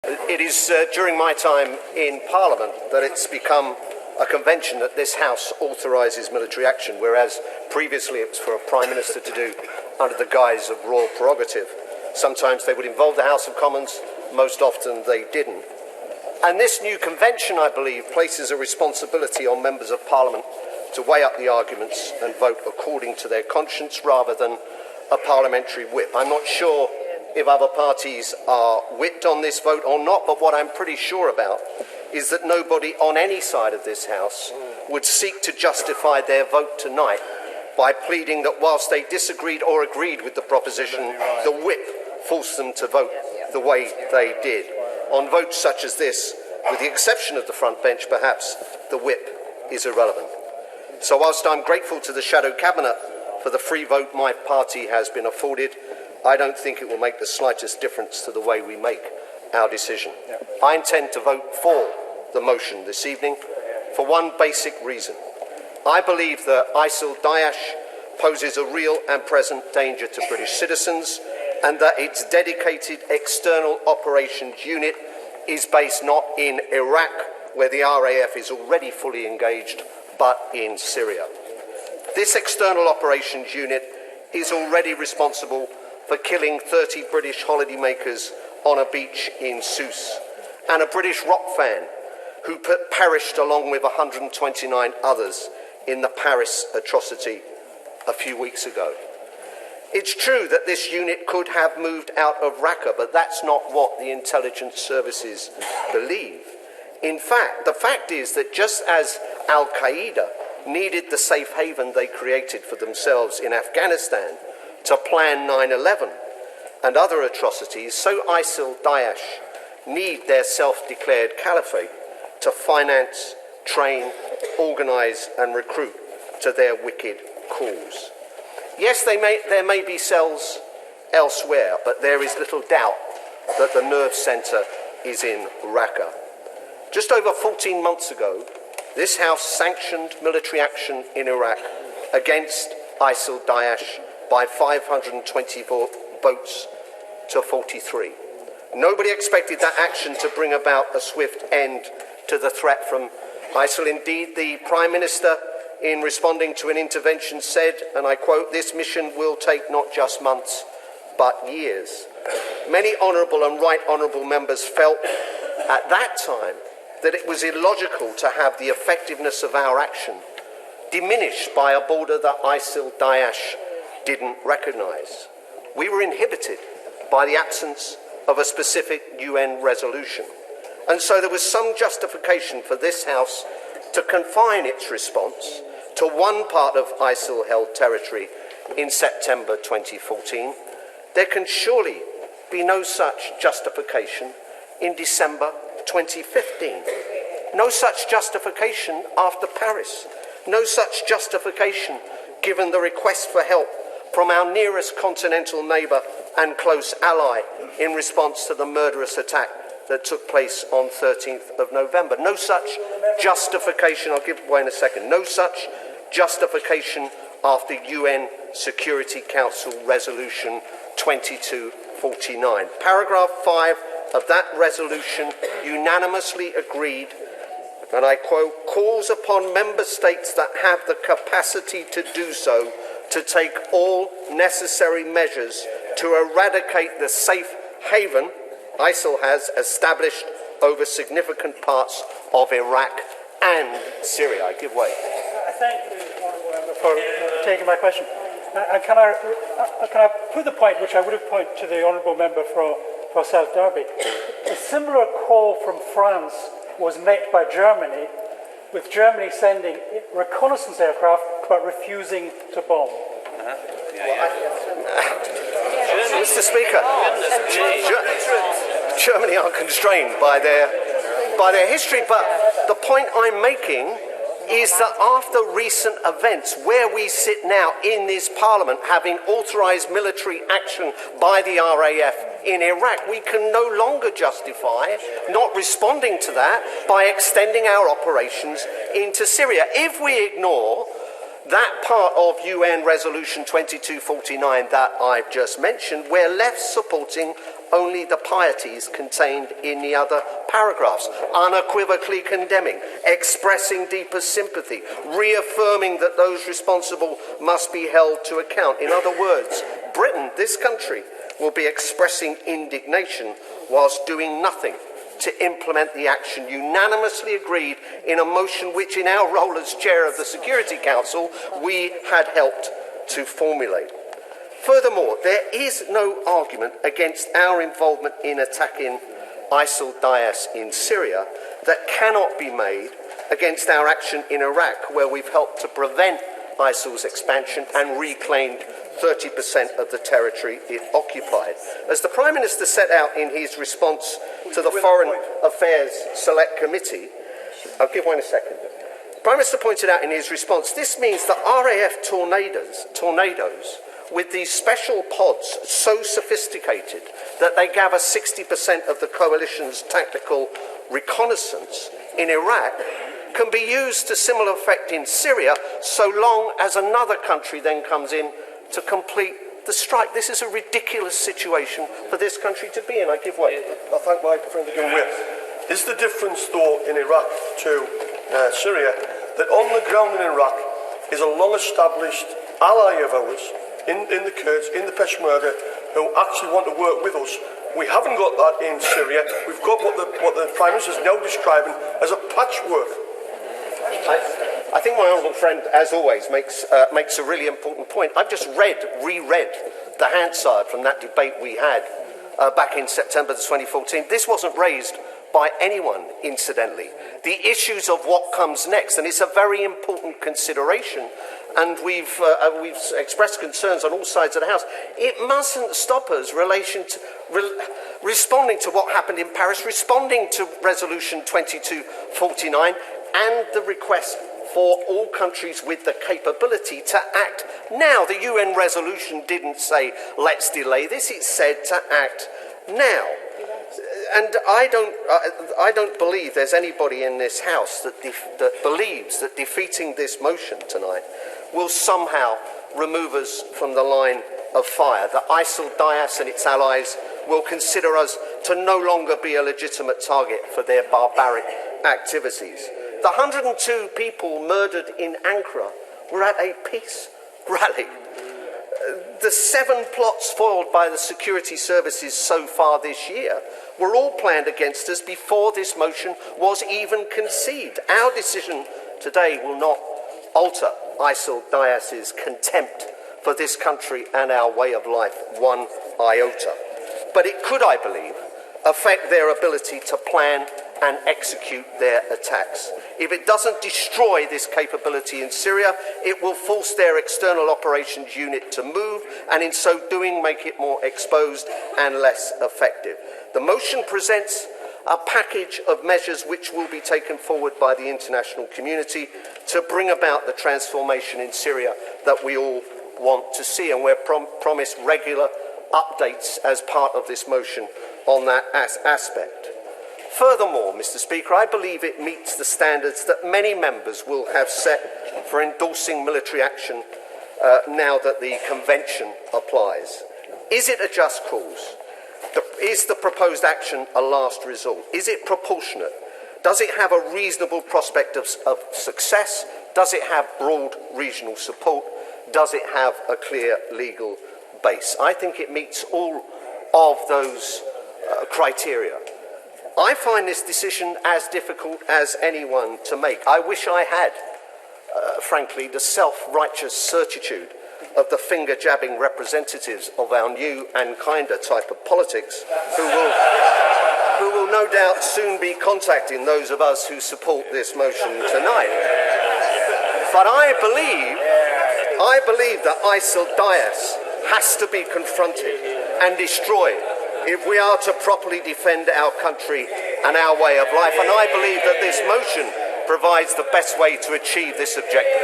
It is during my time in Parliament that it's become a convention that this House authorises military action, whereas previously it was for a Prime Minister to do under the guise of royal prerogative. Sometimes they would involve the House of Commons, most often they didn't. And this new convention, I believe, places a responsibility on members of Parliament to weigh up the arguments and vote according to their conscience rather than a parliamentary whip. I'm not sure if other parties are whipped on this vote or not, but what I'm pretty sure about is that nobody on any side of this House would seek to justify their vote tonight by pleading that whilst they disagreed or agreed with the proposition, the whip forced them to vote the way they did. On votes such as this, with the exception of the front bench perhaps, the whip is irrelevant. So whilst I'm grateful to the Shadow Cabinet for the free vote my party has been afforded, I don't think it will make the slightest difference to the way we make our decision. I intend to vote for the motion this evening for one basic reason. I believe that ISIL-Daesh poses a real and present danger to British citizens and that its dedicated external operations unit is based not in Iraq, where the RAF is already fully engaged, but in Syria. This external operations unit is already responsible for killing 30 British holidaymakers on a beach in Sousse, and a British rock fan who perished along with 129 others in the Paris atrocity a few weeks ago. It's true that this unit could have moved out of Raqqa, but that's not what the intelligence services believe. In fact, the fact is that just as Al-Qaeda needed the safe haven they created for themselves in Afghanistan to plan 9/11 and other atrocities, so ISIL-Daesh need their self-declared caliphate to finance, train, organise and recruit to their wicked cause. Yes, there may be cells elsewhere, but there is little doubt that the nerve centre is in Raqqa. Just over 14 months ago, this House sanctioned military action in Iraq against ISIL-Daesh by 524 votes to 43. Nobody expected that action to bring about a swift end to the threat from ISIL. Indeed, the Prime Minister, in responding to an intervention, said, and I quote, "This mission will take not just months, but years." Many honourable and right honourable members felt at that time that it was illogical to have the effectiveness of our action diminished by a border that ISIL-Daesh didn't recognise. We were inhibited by the absence of a specific UN resolution. And so there was some justification for this House to confine its response to one part of ISIL-held territory in September 2014. There can surely be no such justification in December 2015. No such justification after Paris. No such justification given the request for help from our nearest continental neighbour and close ally in response to the murderous attack that took place on 13th of November. No such justification, I'll give way in a second, no such justification after UN Security Council Resolution 2249. Paragraph 5 of that resolution unanimously agreed, and I quote, "calls upon member states that have the capacity to do so to take all necessary measures to eradicate the safe haven ISIL has established over significant parts of Iraq and Syria." I give way. I thank the honourable member for taking my question. Can I put the point, which I would have put to the honourable member for South Derby? A similar call from France was met by Germany, with Germany sending reconnaissance aircraft but refusing to bomb. Mr. Speaker, Germany are constrained by their history, but the point I'm making is that after recent events, where we sit now in this Parliament, having authorised military action by the RAF in Iraq, we can no longer justify not responding to that by extending our operations into Syria. If we ignore That part of UN Resolution 2249 that I've just mentioned, we're left supporting only the pieties contained in the other paragraphs, unequivocally condemning, expressing deepest sympathy, reaffirming that those responsible must be held to account. In other words, Britain, this country, will be expressing indignation whilst doing nothing to implement the action unanimously agreed in a motion which, in our role as chair of the Security Council, we had helped to formulate. Furthermore, there is no argument against our involvement in attacking ISIL-Daesh in Syria that cannot be made against our action in Iraq, where we've helped to prevent ISIL's expansion and reclaimed 30% of the territory it occupied. As the Prime Minister set out in his response to the Foreign Affairs Select Committee, I'll give one a second. The Prime Minister pointed out in his response, this means that RAF tornadoes with these special pods so sophisticated that they gather 60% of the coalition's tactical reconnaissance in Iraq can be used to similar effect in Syria, so long as another country then comes in to complete the strike. This is a ridiculous situation for this country to be in. I give way. I thank my friend again. Is the difference, though, in Iraq to Syria, that on the ground in Iraq is a long-established ally of ours in the Kurds, in the Peshmerga, who actually want to work with us. We haven't got that in Syria. We've got what the Prime Minister is now describing as a patchwork. I think my honourable friend, as always, makes a really important point. I've just reread the Hansard from that debate we had back in September 2014. This wasn't raised by anyone, incidentally. The issues of what comes next, and it's a very important consideration, and we've expressed concerns on all sides of the House. It mustn't stop us responding to what happened in Paris, responding to Resolution 2249, and the request for all countries with the capability to act now. The UN resolution didn't say, let's delay this, it said to act now. And I don't believe there's anybody in this House that believes that defeating this motion tonight will somehow remove us from the line of fire, that ISIL-Daesh and its allies will consider us to no longer be a legitimate target for their barbaric activities. The 102 people murdered in Ankara were at a peace rally. The 7 plots foiled by the security services so far this year were all planned against us before this motion was even conceived. Our decision today will not alter ISIL-Daesh's contempt for this country and our way of life one iota. But it could, I believe, affect their ability to plan and execute their attacks. If it doesn't destroy this capability in Syria, it will force their external operations unit to move, and in so doing make it more exposed and less effective. The motion presents a package of measures which will be taken forward by the international community to bring about the transformation in Syria that we all want to see, and we're promised regular updates as part of this motion on that aspect. Furthermore, Mr. Speaker, I believe it meets the standards that many members will have set for endorsing military action now that the Convention applies. Is it a just cause? Is the proposed action a last resort? Is it proportionate? Does it have a reasonable prospect of success? Does it have broad regional support? Does it have a clear legal base? I think it meets all of those criteria. I find this decision as difficult as anyone to make. I wish I had, frankly, the self-righteous certitude of the finger-jabbing representatives of our new and kinder type of politics who will no doubt soon be contacting those of us who support this motion tonight. But I believe that ISIL-Daesh has to be confronted and destroyed if we are to properly defend our country and our way of life. And I believe that this motion provides the best way to achieve this objective.